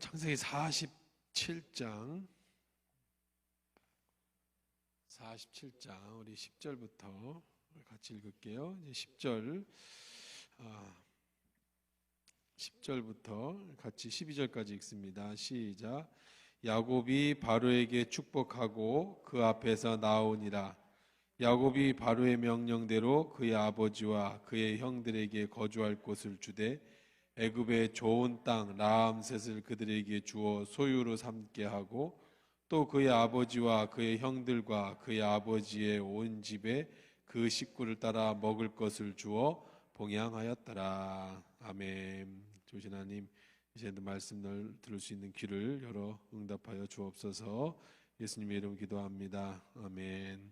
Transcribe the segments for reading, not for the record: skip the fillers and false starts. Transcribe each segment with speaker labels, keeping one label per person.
Speaker 1: 창세기 47장 우리 10절부터 같이 읽을게요. 이제 10절부터 같이 12절까지 읽습니다. 시작. 야곱이 바로에게 축복하고 그 앞에서 나오니라. 야곱이 바로의 명령대로 그의 아버지와 그의 형들에게 거주할 곳을 주되 애굽의 좋은 땅 라암셋을 그들에게 주어 소유로 삼게 하고 또 그의 아버지와 그의 형들과 그의 아버지의 온 집에 그 식구를 따라 먹을 것을 주어 봉양하였더라. 아멘. 조신 하나님, 이제도 말씀을 들을 수 있는 귀를 열어 응답하여 주옵소서. 예수님의 이름 기도합니다. 아멘.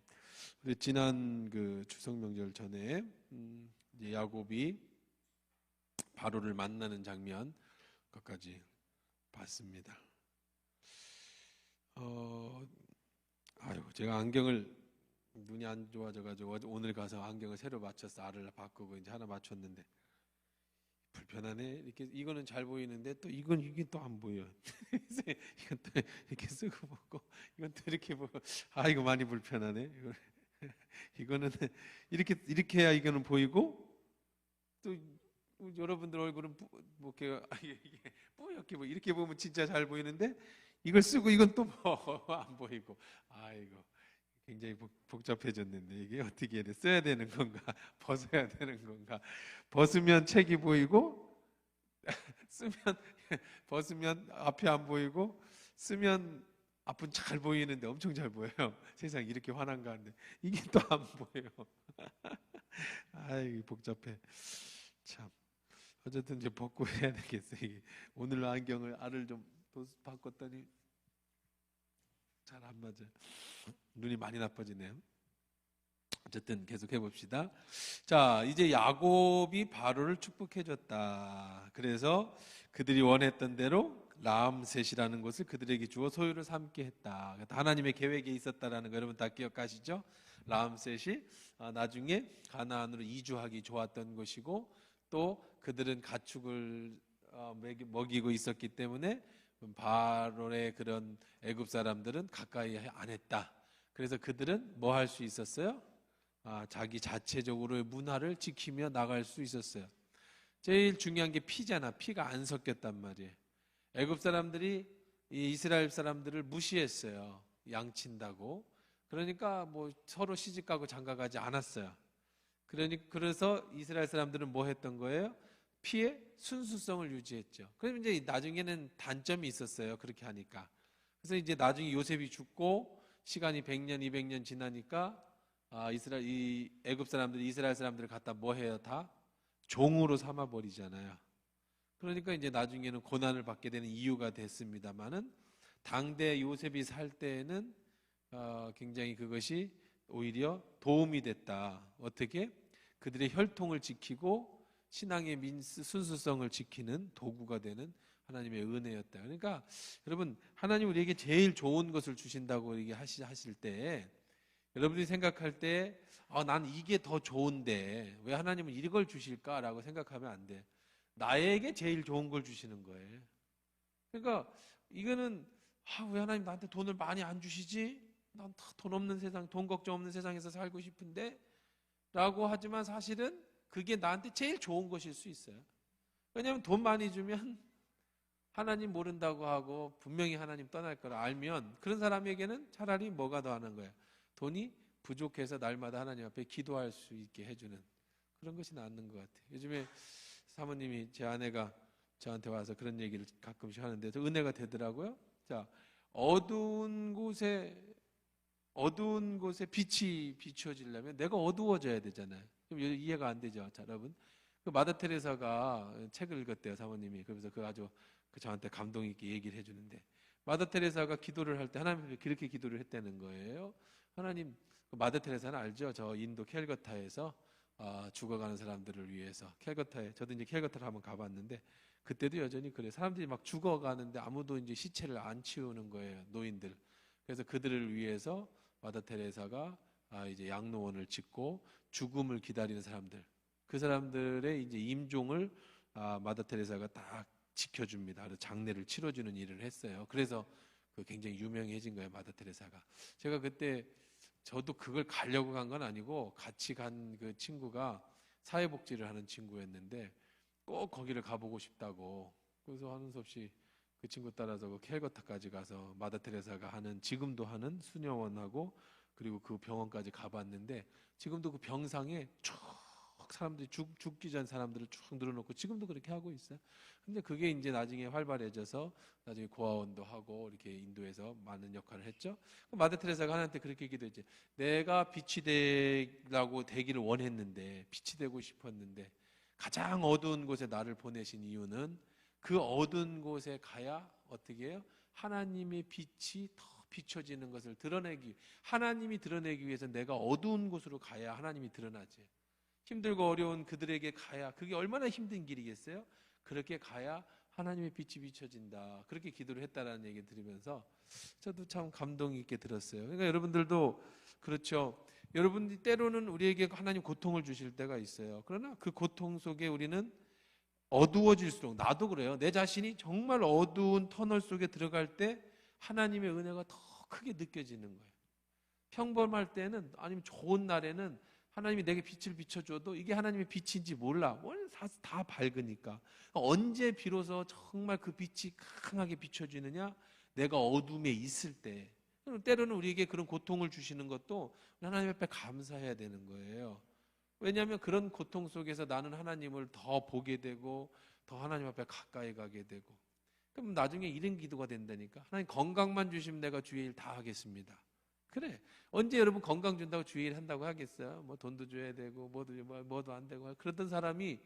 Speaker 1: 우리 지난 그 추석 명절 전에 이제 야곱이 바로를 만나는 장면 것까지 봤습니다. 제가 안경을 눈이 안 좋아져가지고 오늘 가서 안경을 새로 맞춰서 알을 바꾸고 이제 하나 맞췄는데 불편하네. 이렇게 이거는 잘 보이는데 또 이게 또 안 보여. 이건 또 이렇게 쓰고 보고 이건 또 이렇게 보고 이거 많이 불편하네. 이거는 이렇게 해야 이거는 보이고 또 여러분들 얼굴은 뭐 이게 뿌옇게 뭐 이렇게 보면 진짜 잘 보이는데 이걸 쓰고 이건 또 안 보이고 이거 굉장히 복잡해졌는데 이게 어떻게 해야 돼? 써야 되는 건가? 벗어야 되는 건가? 벗으면 책이 보이고 벗으면 앞이 안 보이고 쓰면 앞은 잘 보이는데 엄청 잘 보여요. 세상에 이렇게 환한가 하는데 이게 또 안 보여요. 복잡해. 참. 어쨌든 이제 벗고 해야 되겠어요. 오늘 안경을 알을 좀 바꿨더니 잘 안 맞아요. 눈이 많이 나빠지네요. 어쨌든 계속 해봅시다. 자, 이제 야곱이 바로를 축복해줬다. 그래서 그들이 원했던 대로 라암셋이라는 곳을 그들에게 주어 소유를 삼게 했다. 하나님의 계획에 있었다라는 거 여러분 다 기억하시죠? 라암셋이 나중에 가나안으로 이주하기 좋았던 것이고 또 그들은 가축을 먹이고 있었기 때문에 바로의 그런 애굽 사람들은 가까이 안 했다. 그래서 그들은 뭐 할 수 있었어요? 자기 자체적으로의 문화를 지키며 나갈 수 있었어요. 제일 중요한 게 피잖아. 피가 안 섞였단 말이에요. 애굽 사람들이 이 이스라엘 사람들을 무시했어요. 양친다고. 그러니까 뭐 서로 시집가고 장가가지 않았어요. 그래서 이스라엘 사람들은 뭐 했던 거예요? 피의 순수성을 유지했죠. 그럼 이제 나중에는 단점이 있었어요. 그렇게 하니까. 그래서 이제 나중에 요셉이 죽고 시간이 100년, 200년 지나니까 이 애굽 사람들이 이스라엘 사람들을 갖다 뭐 해요? 다 종으로 삼아 버리잖아요. 그러니까 이제 나중에는 고난을 받게 되는 이유가 됐습니다만은 당대 요셉이 살 때에는 굉장히 그것이 오히려 도움이 됐다. 어떻게? 그들의 혈통을 지키고 신앙의 순수성을 지키는 도구가 되는 하나님의 은혜였다. 그러니까 여러분 하나님 우리에게 제일 좋은 것을 주신다고 하실 때 여러분들이 생각할 때 난 이게 더 좋은데 왜 하나님은 이걸 주실까라고 생각하면 안 돼. 나에게 제일 좋은 걸 주시는 거예요. 그러니까 이거는 왜 하나님 나한테 돈을 많이 안 주시지? 난 돈 없는 세상, 돈 걱정 없는 세상에서 살고 싶은데 라고 하지만 사실은 그게 나한테 제일 좋은 것일 수 있어요. 왜냐하면 돈 많이 주면 하나님 모른다고 하고 분명히 하나님 떠날 걸 알면 그런 사람에게는 차라리 뭐가 더 하는 거예요? 돈이 부족해서 날마다 하나님 앞에 기도할 수 있게 해주는 그런 것이 낫는 것 같아요. 요즘에 사모님이 제 아내가 저한테 와서 그런 얘기를 가끔씩 하는데 은혜가 되더라고요. 자, 어두운 곳에 빛이 비추어지려면 내가 어두워져야 되잖아요. 그럼 이해가 안 되죠. 자, 여러분. 그 마더 테레사가 책을 읽었대요, 사모님이. 그래서 아주 저한테 감동 있게 얘기를 해주는데 마더 테레사가 기도를 할 때 하나님께 그렇게 기도를 했다는 거예요. 하나님, 마더 테레사는 알죠? 저 인도 캘거타에서 죽어가는 사람들을 위해서 저도 이제 캘거타를 한번 가봤는데 그때도 여전히 그래요. 사람들이 막 죽어가는데 아무도 이제 시체를 안 치우는 거예요, 노인들. 그래서 그들을 위해서 마더 테레사가 이제 양로원을 짓고 죽음을 기다리는 사람들, 그 사람들의 이제 임종을 마더 테레사가 딱 지켜줍니다. 그래서 장례를 치러주는 일을 했어요. 그래서 그 굉장히 유명해진 거예요, 마더 테레사가. 제가 그때 저도 그걸 가려고 간 건 아니고 같이 간 그 친구가 사회복지를 하는 친구였는데 꼭 거기를 가보고 싶다고. 그래서 하는 수 없이 그 친구 따라서 그 캘거타까지 가서 마더 테레사가 하는, 지금도 하는 수녀원하고 그리고 그 병원까지 가봤는데, 지금도 그 병상에 쭉 사람들이 죽기 전 사람들을 쭉 늘어놓고 지금도 그렇게 하고 있어요. 근데 그게 이제 나중에 활발해져서 나중에 고아원도 하고 이렇게 인도에서 많은 역할을 했죠. 마더 테레사가 하나님한테 그렇게 기도했지. 내가 빛이 되라고 되기를 원했는데, 빛이 되고 싶었는데 가장 어두운 곳에 나를 보내신 이유는 그 어두운 곳에 가야 어떻게 해요? 하나님의 빛이 더 비춰지는 것을 드러내기, 하나님이 드러내기 위해서 내가 어두운 곳으로 가야 하나님이 드러나지. 힘들고 어려운 그들에게 가야, 그게 얼마나 힘든 길이겠어요? 그렇게 가야 하나님의 빛이 비춰진다. 그렇게 기도를 했다라는 얘기 들으면서 저도 참 감동 있게 들었어요. 그러니까 여러분들도 그렇죠. 여러분들이 때로는 우리에게 하나님 고통을 주실 때가 있어요. 그러나 그 고통 속에 우리는 어두워질수록, 나도 그래요. 내 자신이 정말 어두운 터널 속에 들어갈 때 하나님의 은혜가 더 크게 느껴지는 거예요. 평범할 때는, 아니면 좋은 날에는 하나님이 내게 빛을 비춰줘도 이게 하나님의 빛인지 몰라. 다 밝으니까. 언제 비로소 정말 그 빛이 강하게 비춰지느냐? 내가 어둠에 있을 때. 때로는 우리에게 그런 고통을 주시는 것도 하나님 앞에 감사해야 되는 거예요. 왜냐하면 그런 고통 속에서 나는 하나님을 더 보게 되고 더 하나님 앞에 가까이 가게 되고, 그럼 나중에 이런 기도가 된다니까. 하나님 건강만 주시면 내가 주의 일 다 하겠습니다. 그래, 언제 여러분 건강 준다고 주의 일 한다고 하겠어요? 뭐 돈도 줘야 되고 뭐도 안 되고. 그러던 사람이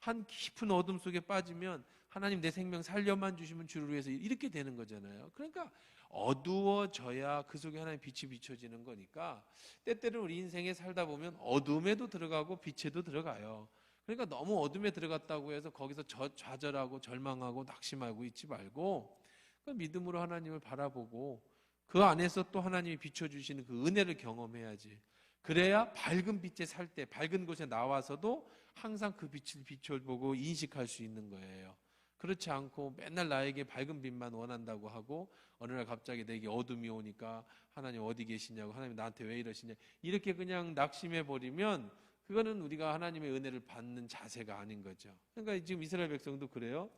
Speaker 1: 한 깊은 어둠 속에 빠지면 하나님 내 생명 살려만 주시면 주를 위해서 이렇게 되는 거잖아요. 그러니까 어두워져야 그 속에 하나님 빛이 비춰지는 거니까, 때때로 우리 인생에 살다 보면 어둠에도 들어가고 빛에도 들어가요. 그러니까 너무 어둠에 들어갔다고 해서 거기서 좌절하고 절망하고 낙심하고 있지 말고, 그 믿음으로 하나님을 바라보고 그 안에서 또 하나님이 비춰주시는 그 은혜를 경험해야지. 그래야 밝은 빛에 살 때, 밝은 곳에 나와서도 항상 그 빛을 비춰보고 인식할 수 있는 거예요. 그렇지 않고 맨날 나에게 밝은 빛만 원한다고 하고 어느 날 갑자기 내게 어둠이 오니까 하나님 어디 계시냐고, 하나님 나한테 왜 이러시냐, 이렇게 그냥 낙심해 버리면 그거는 우리가 하나님의 은혜를 받는 자세가 아닌 거죠. 그러니까 지금 이스라엘 백성도 그래요.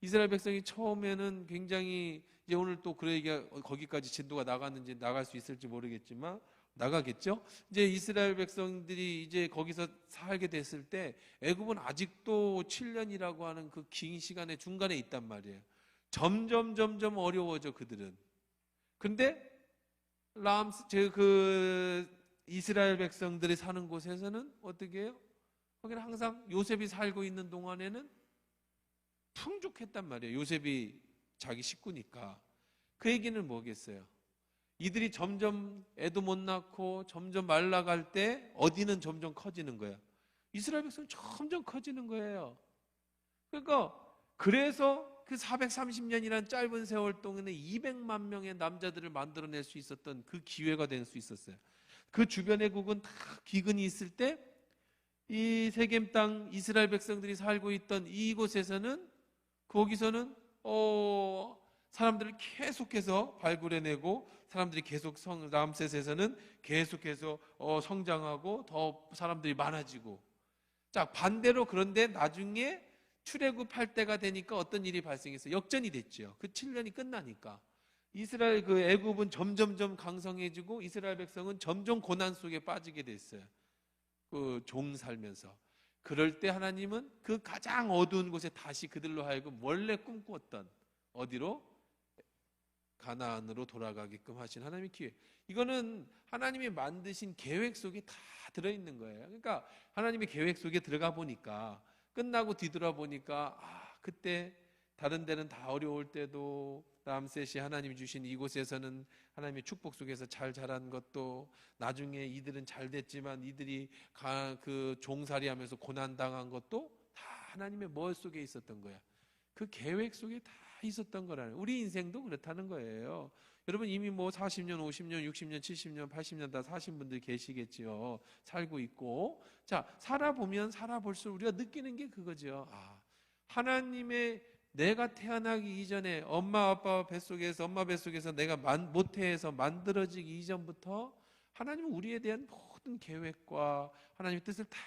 Speaker 1: 이스라엘 백성이 처음에는 굉장히, 이제 오늘 또 그 얘기가 거기까지 진도가 나갔는지 나갈 수 있을지 모르겠지만 나가겠죠. 이제 이스라엘 백성들이 이제 거기서 살게 됐을 때 애굽은 아직도 7년이라고 하는 그 긴 시간의 중간에 있단 말이에요. 점점 어려워져 그들은. 근데 그 이스라엘 백성들이 사는 곳에서는 어떻게 해요? 거기는 항상 요셉이 살고 있는 동안에는 풍족했단 말이에요. 요셉이 자기 식구니까. 그 얘기는 뭐겠어요? 이들이 점점 애도 못 낳고 점점 말라갈 때 어디는 점점 커지는 거야. 이스라엘 백성은 점점 커지는 거예요. 그러니까 그래서 그 430년이라는 짧은 세월 동안에 200만 명의 남자들을 만들어낼 수 있었던 그 기회가 될 수 있었어요. 그 주변의 국은 다 기근이 있을 때 이 세겜 땅 이스라엘 백성들이 살고 있던 이곳에서는, 거기서는 사람들을 계속해서 발굴해내고 사람들이 계속 람셋에서는 계속해서 성장하고 더 사람들이 많아지고. 자, 반대로 그런데 나중에 출애굽할 때가 되니까 어떤 일이 발생했어요? 역전이 됐죠. 그 7년이 끝나니까 이스라엘 그 애굽은 점점점 강성해지고 이스라엘 백성은 점점 고난 속에 빠지게 됐어요. 그 종 살면서. 그럴 때 하나님은 그 가장 어두운 곳에 다시 그들로 하여금 원래 꿈꾸었던 어디로? 가나안으로 돌아가게끔 하신 하나님의 기회. 이거는 하나님이 만드신 계획 속에 다 들어있는 거예요. 그러니까 하나님의 계획 속에 들어가 보니까, 끝나고 뒤돌아보니까 그때 다른 데는 다 어려울 때도 람셋이 하나님이 주신 이곳에서는 하나님의 축복 속에서 잘 자란 것도, 나중에 이들은 잘 됐지만 이들이 그 종살이하면서 고난당한 것도 다 하나님의 머릿속에 있었던 거야. 그 계획 속에 다 있었던 거라는. 우리 인생도 그렇다는 거예요. 여러분 이미 뭐 40년, 50년, 60년, 70년, 80년 다 사신 분들 계시겠지요. 살고 있고. 자, 살아보면 살아볼수록 우리가 느끼는 게 그거죠. 하나님의 내가 태어나기 이전에 엄마 뱃속에서 내가 모태에서 만들어지기 이전부터 하나님은 우리에 대한 모든 계획과 하나님의 뜻을 다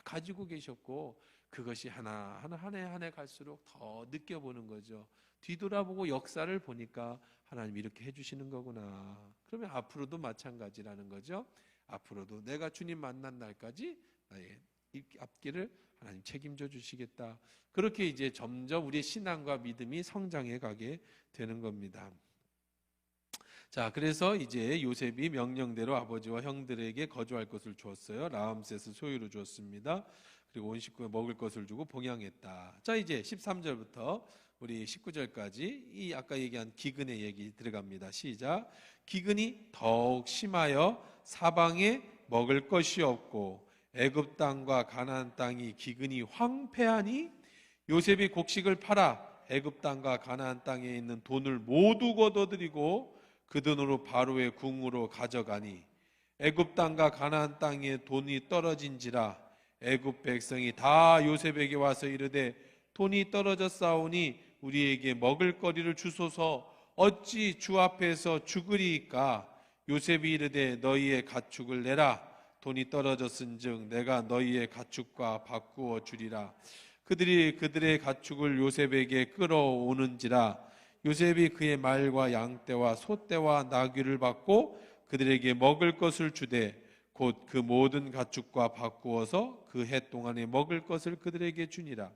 Speaker 1: 가지고 계셨고, 그것이 하나하나 한 해 한 해 갈수록 더 느껴보는 거죠. 뒤돌아보고 역사를 보니까 하나님이 이렇게 해주시는 거구나. 그러면 앞으로도 마찬가지라는 거죠. 앞으로도 내가 주님 만난 날까지 나의 앞길을 하나님 책임져 주시겠다. 그렇게 이제 점점 우리의 신앙과 믿음이 성장해 가게 되는 겁니다. 자, 그래서 이제 요셉이 명령대로 아버지와 형들에게 거주할 것을 주었어요. 라암셋을 소유로 주었습니다. 그리고 온 식구에 먹을 것을 주고 봉양했다. 자, 이제 13절부터 우리 19절까지 이 아까 얘기한 기근의 얘기 들어갑니다. 시작. 기근이 더욱 심하여 사방에 먹을 것이 없고 애굽 땅과 가나안 땅이 기근이 황폐하니 요셉이 곡식을 팔아 애굽 땅과 가나안 땅에 있는 돈을 모두 걷어들이고 그 돈으로 바로의 궁으로 가져가니 애굽 땅과 가나안 땅에 돈이 떨어진지라 애굽 백성이 다 요셉에게 와서 이르되 돈이 떨어졌사오니 우리에게 먹을 거리를 주소서. 어찌 주 앞에서 죽으리이까. 요셉이 이르되 너희의 가축을 내라. 돈이 떨어졌은즉 내가 너희의 가축과 바꾸어 주리라. 그들이 그들의 가축을 요셉에게 끌어오는지라. 요셉이 그의 말과 양떼와 소떼와 나귀를 받고 그들에게 먹을 것을 주되 곧 그 모든 가축과 바꾸어서 그 해 동안에 먹을 것을 그들에게 주니라.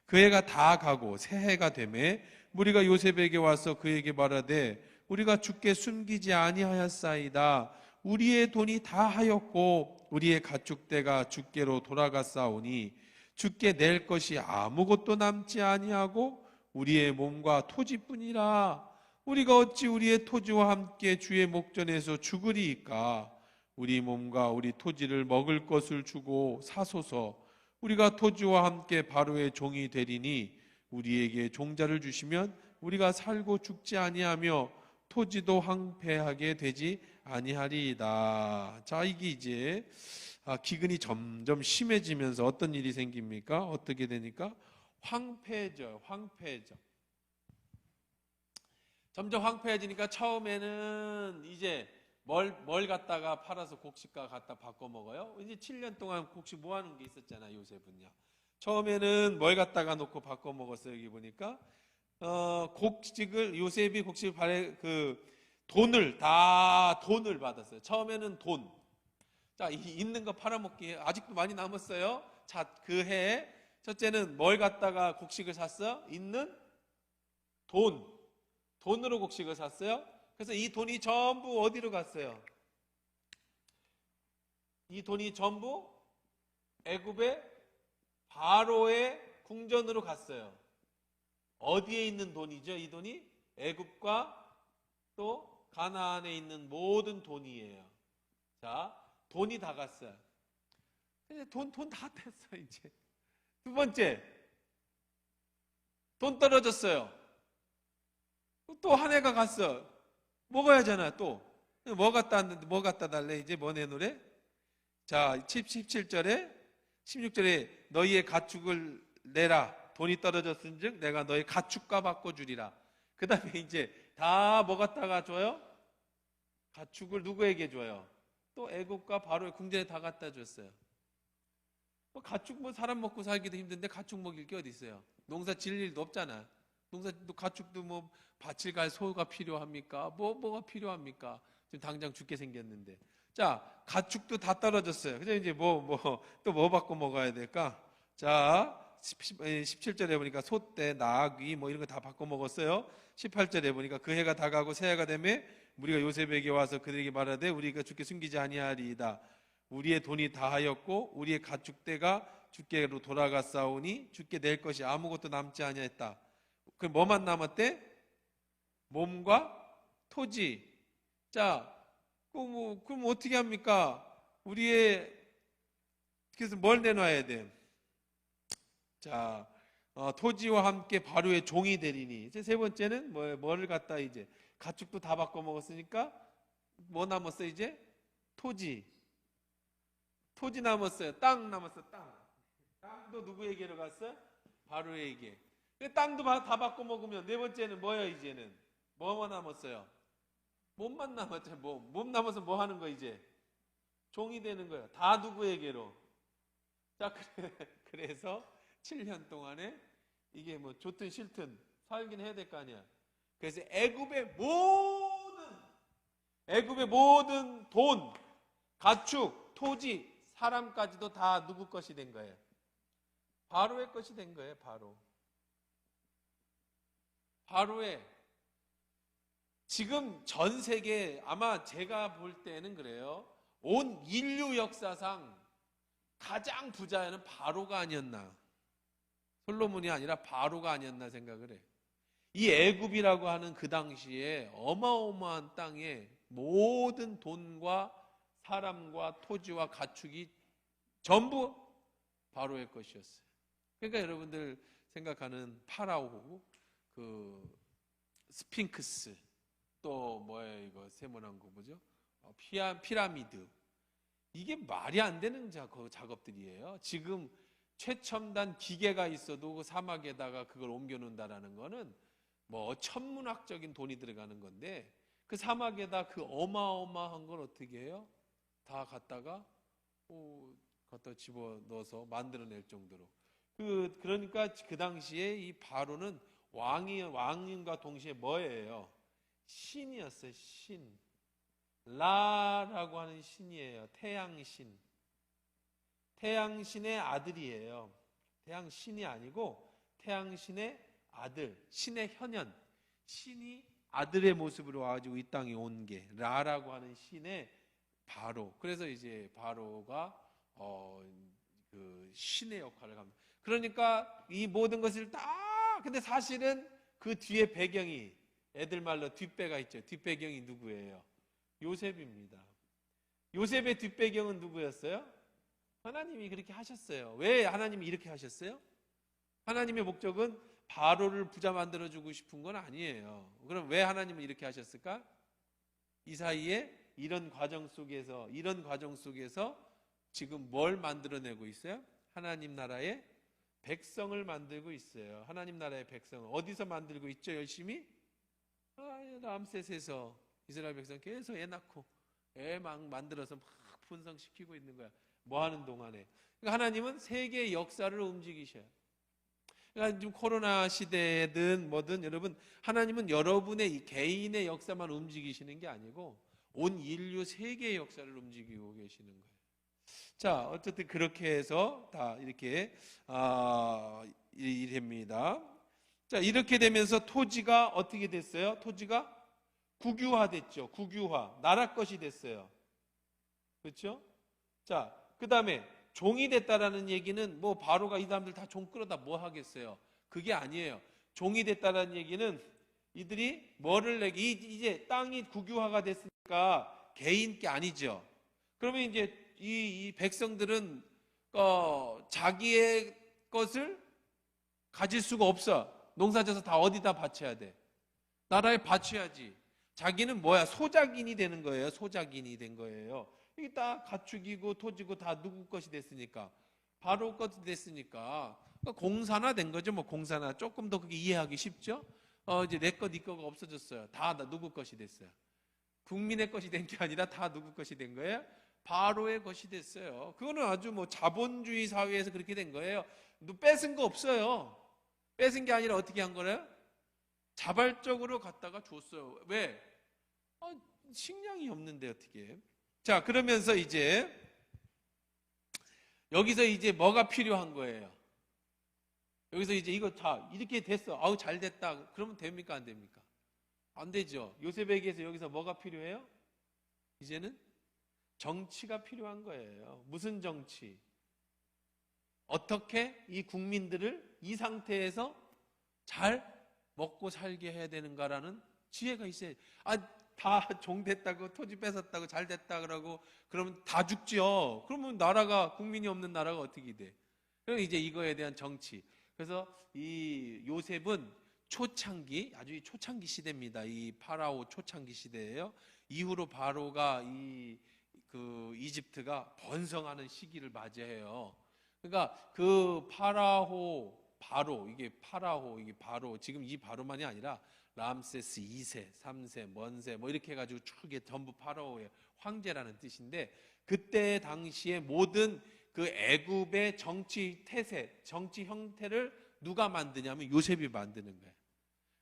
Speaker 1: 그 해가 다 가고 새해가 되매 무리가 요셉에게 와서 그에게 말하되 우리가 주께 숨기지 아니하였사이다. 우리의 돈이 다 하였고 우리의 가축대가 주께로 돌아갔사오니 주께 낼 것이 아무것도 남지 아니하고 우리의 몸과 토지뿐이라. 우리가 어찌 우리의 토지와 함께 주의 목전에서 죽으리이까. 우리 몸과 우리 토지를 먹을 것을 주고 사소서. 우리가 토지와 함께 바로의 종이 되리니 우리에게 종자를 주시면 우리가 살고 죽지 아니하며 토지도 황폐하게 되지 아니하리이다. 자, 이게 이제 기근이 점점 심해지면서 어떤 일이 생깁니까? 어떻게 되니까? 황폐해져요. 점점 황폐해지니까 처음에는 이제 뭘 갖다가 팔아서 곡식과 갖다 바꿔 먹어요? 이제 7년 동안 곡식 뭐 하는 게 있었잖아요, 요셉은요. 처음에는 뭘 갖다가 놓고 바꿔 먹었어요, 여기 보니까. 요셉이 곡식을 돈을 받았어요. 처음에는 돈. 자, 있는 거 팔아먹기 아직도 많이 남았어요. 자, 그 해에 첫째는 뭘 갖다가 곡식을 샀어? 있는 돈으로 곡식을 샀어요. 그래서 이 돈이 전부 어디로 갔어요? 이 돈이 전부 애굽의 바로의 궁전으로 갔어요. 어디에 있는 돈이죠? 이 돈이 애굽과 또 가나안에 있는 모든 돈이에요. 자, 돈이 다 갔어요. 이제 돈 다 됐어 이제. 두 번째, 돈 떨어졌어요. 또 한 해가 갔어. 먹어야 하잖아. 또 뭐 갖다 달래? 이제 뭐 내노래? 자, 17절에 16절에 너희의 가축을 내라. 돈이 떨어졌은즉 내가 너희 가축과 바꿔주리라. 그 다음에 이제 다 뭐 갖다가 줘요? 가축을 누구에게 줘요? 또 애굽과 바로의 궁전에 다 갖다 줬어요. 가축 사람 먹고 살기도 힘든데 가축 먹일 게 어디 있어요? 농사 지을 일도 없잖아. 가축도 밭을 갈 소가 필요합니까? 뭐가 필요합니까? 지금 당장 죽게 생겼는데. 자, 가축도 다 떨어졌어요. 그래서 이제 또 뭐 바꿔 먹어야 될까? 자, 17절에 보니까 소떼, 나귀 이런 거 다 바꿔 먹었어요. 18절에 보니까 그 해가 다 가고 새해가 되매 우리가 요셉에게 와서 그들에게 말하되 우리가 주께 숨기지 아니하리이다. 우리의 돈이 다 하였고 우리의 가축대가 주께로 돌아갔사오니 주께 낼 것이 아무것도 남지 아니했다. 그럼 뭐만 남았대? 몸과 토지. 자, 그럼 어떻게 합니까? 그래서 뭘 내놔야 돼? 자, 토지와 함께 바로의 종이 되리니. 이제 세 번째는 뭐를 갖다 이제 가축도 다 바꿔 먹었으니까 뭐 남았어 이제? 토지 남았어요. 땅 남았어. 땅도 누구에게로 갔어? 바로에게. 땅도 다 바꿔 먹으면 네 번째는 뭐예요? 이제는 뭐만 남았어요? 몸만 남았죠. 몸 남아서 뭐 하는 거 이제? 종이 되는 거예요. 다 누구에게로? 자, 그래서 7년 동안에 이게 뭐 좋든 싫든 살긴 해야 될 거 아니야. 그래서 애굽의 모든 돈, 가축, 토지, 사람까지도 다 누구 것이 된 거예요? 바로의 것이 된 거예요. 바로의. 지금 전 세계, 아마 제가 볼 때는 그래요. 온 인류 역사상 가장 부자는 바로가 아니었나. 솔로몬이 아니라 바로가 아니었나 생각을 해요. 이 애굽이라고 하는 그 당시에 어마어마한 땅에 모든 돈과 사람과 토지와 가축이 전부 바로의 것이었어요. 그러니까 여러분들 생각하는 파라오, 그 스핑크스, 또 뭐예요 이거 세모난 거 뭐죠? 피라미드. 이게 말이 안 되는 작업들이에요. 지금 최첨단 기계가 있어도 그 사막에다가 그걸 옮겨 놓는다라는 거는 뭐 천문학적인 돈이 들어가는 건데, 그 사막에다 그 어마어마한 걸 어떻게 해요? 다 갖다 집어 넣어서 만들어낼 정도로. 그러니까 그 당시에 이 바로는 왕인과 동시에 뭐예요? 신이었어요. 신. 라라고 하는 신이에요. 태양신. 태양신의 아들이에요. 태양신이 아니고 태양신의 아들, 신의 현현. 신이 아들의 모습으로 와가지고 이 땅에 온 게 라라고 하는 신의 바로. 그래서 이제 바로가 그 신의 역할을 합니다. 그러니까 이 모든 것을 근데 사실은 그 뒤에 배경이, 애들 말로 뒷배가 있죠. 뒷배경이 누구예요? 요셉입니다. 요셉의 뒷배경은 누구였어요? 하나님이 그렇게 하셨어요. 왜 하나님이 이렇게 하셨어요? 하나님의 목적은 바로를 부자 만들어주고 싶은 건 아니에요. 그럼 왜 하나님은 이렇게 하셨을까? 이 사이에 이런 과정 속에서 지금 뭘 만들어내고 있어요? 하나님 나라의 백성을 만들고 있어요. 하나님 나라의 백성을 어디서 만들고 있죠? 열심히? 람셋에서 이스라엘 백성 계속 애 낳고 애 막 만들어서 막 분성시키고 있는 거야. 뭐 하는 동안에. 그러니까 하나님은 세계의 역사를 움직이셔요. 그러니까 지금 코로나 시대든 뭐든 여러분, 하나님은 여러분의 이 개인의 역사만 움직이시는 게 아니고 온 인류 세계의 역사를 움직이고 계시는 거예요. 자, 어쨌든 그렇게 해서 다 이렇게 이됩니다. 자, 이렇게 되면서 토지가 어떻게 됐어요? 토지가 국유화됐죠. 국유화. 나라 것이 됐어요. 그렇죠? 자, 그 다음에 종이 됐다라는 얘기는 뭐 바로가 이 사람들 다 종 끌어다 뭐 하겠어요? 그게 아니에요. 종이 됐다라는 얘기는 이들이 뭐를 이제 땅이 국유화가 됐으니까 개인 게 아니죠. 그러면 이제 이 백성들은 자기의 것을 가질 수가 없어. 농사져서 다 어디다 바쳐야 돼? 나라에 바쳐야지. 자기는 뭐야? 소작인이 되는 거예요. 소작인이 된 거예요. 이게 다 가축이고 토지고 다 누구 것이 됐으니까, 바로 것이 됐으니까 공산화 된 거죠. 뭐 공산화. 조금 더 그게 이해하기 쉽죠? 이제 내 거, 네 거가 없어졌어요. 다 누구 것이 됐어요. 국민의 것이 된 게 아니라 다 누구 것이 된 거예요? 바로의 것이 됐어요. 그거는 아주 뭐 자본주의 사회에서 그렇게 된 거예요. 뺏은 거 없어요. 뺏은 게 아니라 어떻게 한 거래요? 자발적으로 갖다가 줬어요. 왜? 식량이 없는데 어떻게? 자, 그러면서 이제 여기서 이제 뭐가 필요한 거예요? 여기서 이제 이거 다 이렇게 됐어. 아우 잘 됐다. 그러면 됩니까? 안 됩니까? 안 되죠. 요셉에게서 여기서 뭐가 필요해요? 이제는 정치가 필요한 거예요. 무슨 정치? 어떻게 이 국민들을 이 상태에서 잘 먹고 살게 해야 되는가라는 지혜가 있어야 돼. 다 종됐다고 토지 뺏었다고 잘 됐다 그러고 그러면 다 죽죠. 그러면 나라가, 국민이 없는 나라가 어떻게 돼? 그럼 이제 이거에 대한 정치. 그래서 이 요셉은 초창기, 아주 초창기 시대입니다. 이 파라오 초창기 시대예요. 이후로 바로가 이집트가 번성하는 시기를 맞이해요. 그러니까 그 파라오 바로, 이게 파라오, 이게 바로, 지금 이 바로만이 아니라 람세스 2세, 3세, 먼세 뭐 이렇게 해가지고 쭉 이게 전부 파라오의 황제라는 뜻인데, 그때 당시에 모든 그 애굽의 정치 태세, 정치 형태를 누가 만드냐면 요셉이 만드는 거예요.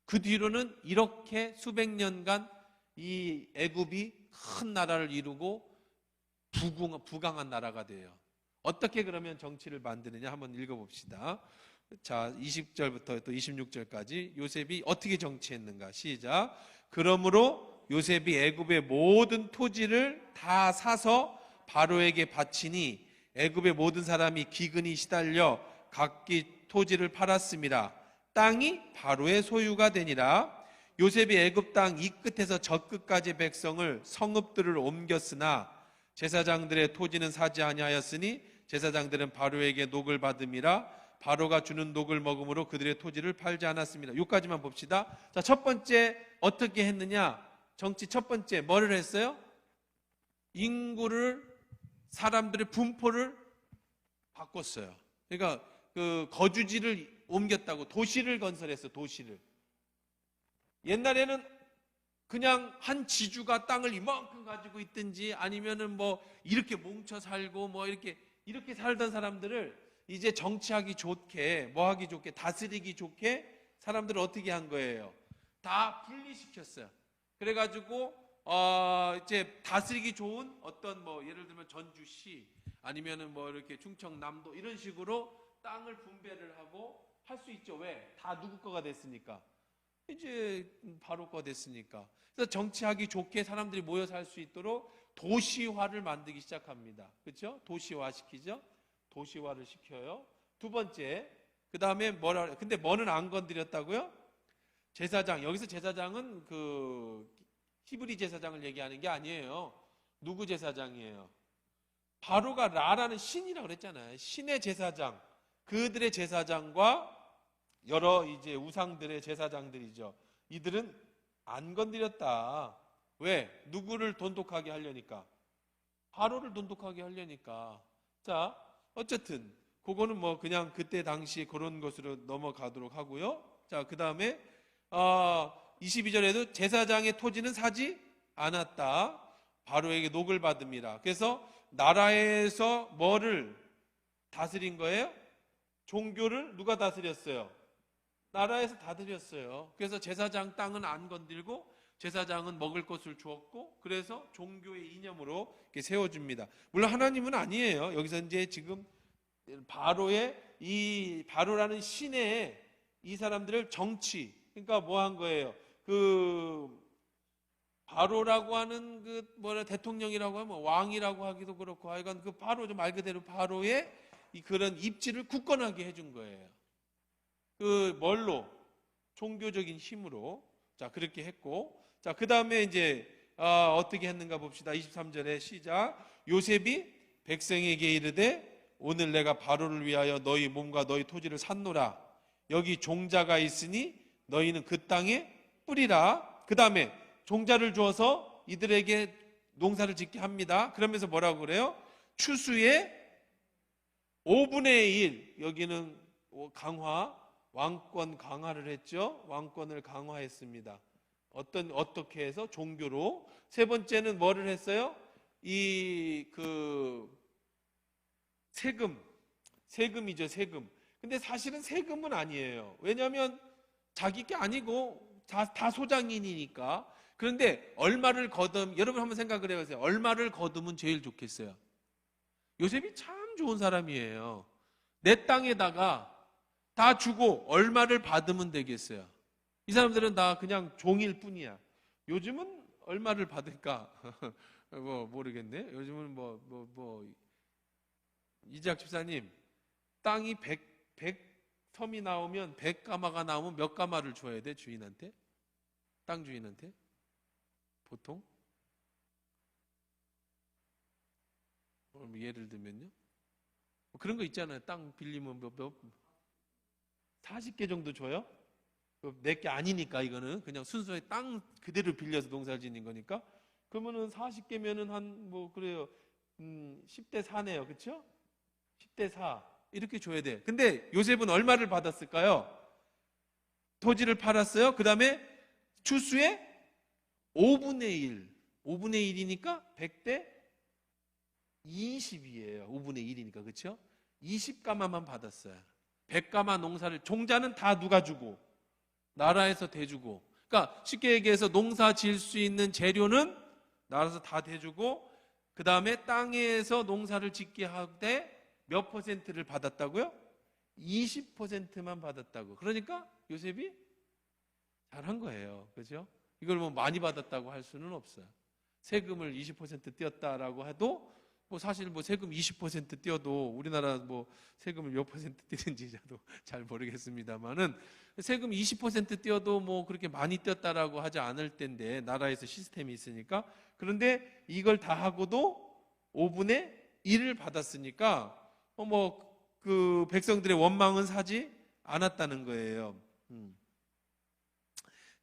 Speaker 1: 그 뒤로는 이렇게 수백 년간 이 애굽이 큰 나라를 이루고 부강한 나라가 돼요. 어떻게 그러면 정치를 만드느냐 한번 읽어봅시다. 자, 20절부터 또 26절까지 요셉이 어떻게 정치했는가. 시작. 그러므로 요셉이 애굽의 모든 토지를 다 사서 바로에게 바치니 애굽의 모든 사람이 기근이 시달려 각기 토지를 팔았습니다. 땅이 바로의 소유가 되니라. 요셉이 애굽 땅 이 끝에서 저 끝까지 백성을 성읍들을 옮겼으나 제사장들의 토지는 사지 아니하였으니 제사장들은 바로에게 녹을 받음이라. 바로가 주는 녹을 먹음으로 그들의 토지를 팔지 않았습니다. 여기까지만 봅시다. 자, 첫 번째 어떻게 했느냐? 정치 첫 번째 뭐를 했어요? 인구를, 사람들의 분포를 바꿨어요. 그러니까 그 거주지를 옮겼다고. 도시를 건설했어. 도시를. 옛날에는 그냥 한 지주가 땅을 이만큼 가지고 있든지 아니면은 뭐 이렇게 뭉쳐 살고 뭐 이렇게 살던 사람들을 이제 정치하기 좋게, 뭐 하기 좋게, 다스리기 좋게 사람들을 어떻게 한 거예요? 다 분리시켰어요. 그래가지고 이제 다스리기 좋은 어떤 뭐 예를 들면 전주시 아니면은 뭐 이렇게 충청남도 이런 식으로 땅을 분배를 하고 할 수 있죠. 왜? 다 누구 거가 됐으니까. 이제 바로 거 됐으니까. 그래서 정치하기 좋게 사람들이 모여 살 수 있도록 도시화를 만들기 시작합니다. 그렇죠? 도시화 시키죠. 도시화를 시켜요. 두 번째, 그 다음에 근데 뭐는 안 건드렸다고요? 제사장. 여기서 제사장은 그 히브리 제사장을 얘기하는 게 아니에요. 누구 제사장이에요? 바로가 라라는 신이라고 그랬잖아요. 신의 제사장. 그들의 제사장과 여러 이제 우상들의 제사장들이죠. 이들은 안 건드렸다. 왜? 누구를 돈독하게 하려니까? 바로를 돈독하게 하려니까. 자, 어쨌든 그거는 뭐 그냥 그때 당시 그런 것으로 넘어가도록 하고요. 자, 그 다음에 22절에도 제사장의 토지는 사지 않았다. 바로에게 녹을 받음이라. 그래서 나라에서 뭐를 다스린 거예요? 종교를 누가 다스렸어요? 나라에서 다스렸어요. 그래서 제사장 땅은 안 건들고 제사장은 먹을 것을 주었고, 그래서 종교의 이념으로 이렇게 세워줍니다. 물론 하나님은 아니에요. 여기서 이제 지금 바로라는 신의 이 사람들을 정치, 그러니까 뭐 한 거예요? 그 바로라고 하는 그 뭐라 대통령이라고 하면 왕이라고 하기도 그렇고, 하여간 그 바로 좀 말 그대로 바로의 이 그런 입지를 굳건하게 해준 거예요. 그 뭘로? 종교적인 힘으로. 자, 그렇게 했고, 자, 그 다음에 이제 어떻게 했는가 봅시다. 23절에 시작. 요셉이 백성에게 이르되 오늘 내가 바로를 위하여 너희 몸과 너희 토지를 샀노라. 여기 종자가 있으니 너희는 그 땅에 뿌리라. 그 다음에 종자를 주어서 이들에게 농사를 짓게 합니다. 그러면서 뭐라고 그래요? 추수의 5분의 1. 여기는 강화, 왕권 강화를 했죠. 왕권을 강화했습니다. 어떻게 해서? 종교로. 세 번째는 뭐를 했어요? 세금이죠, 세금. 근데 사실은 세금은 아니에요. 왜냐하면 자기 게 아니고 다 소장인이니까. 그런데 얼마를 여러분 한번 생각을 해보세요. 얼마를 거두면 제일 좋겠어요? 요셉이 참 좋은 사람이에요. 내 땅에다가 다 주고 얼마를 받으면 되겠어요? 이 사람들은 다 그냥 종일 뿐이야. 요즘은 얼마를 받을까? 뭐 모르겠네. 요즘은 이재학 집사님, 땅이 100섬이 나오면 100가마가 나오면 몇 가마를 줘야 돼? 주인한테? 땅 주인한테? 보통? 예를 들면요. 그런 거 있잖아요. 땅 빌리면 40개 정도 줘요? 내게 아니니까 이거는 그냥 순수하게 땅 그대로 빌려서 농사를 짓는 거니까. 그러면은 40개면은 그래요. 10대 4네요. 그렇죠? 10대 4. 이렇게 줘야 돼. 근데 요셉은 얼마를 받았을까요? 토지를 팔았어요. 그 다음에 추수의 5분의 1. 5분의 1이니까 100대 20이에요. 5분의 1이니까. 그렇죠? 20가마만 받았어요. 100가마 농사를, 종자는 다 누가 주고? 나라에서 대주고. 그러니까 쉽게 얘기해서 농사 지을 수 있는 재료는 나라에서 다 대주고, 그 다음에 땅에서 농사를 짓게 하되 몇 퍼센트를 받았다고요? 20%만 받았다고. 그러니까 요셉이 잘한 거예요. 그죠? 이걸 뭐 많이 받았다고 할 수는 없어요. 세금을 20% 띄었다라고 해도 뭐 사실 뭐 세금 20% 띄어도 우리나라 뭐 세금을 몇 퍼센트 띄는지 저도 잘 모르겠습니다만은 세금 20% 띄어도 뭐 그렇게 많이 띄었다라고 하지 않을 텐데, 나라에서 시스템이 있으니까. 그런데 이걸 다 하고도 5분의 1을 받았으니까 뭐 그 백성들의 원망은 사지 않았다는 거예요.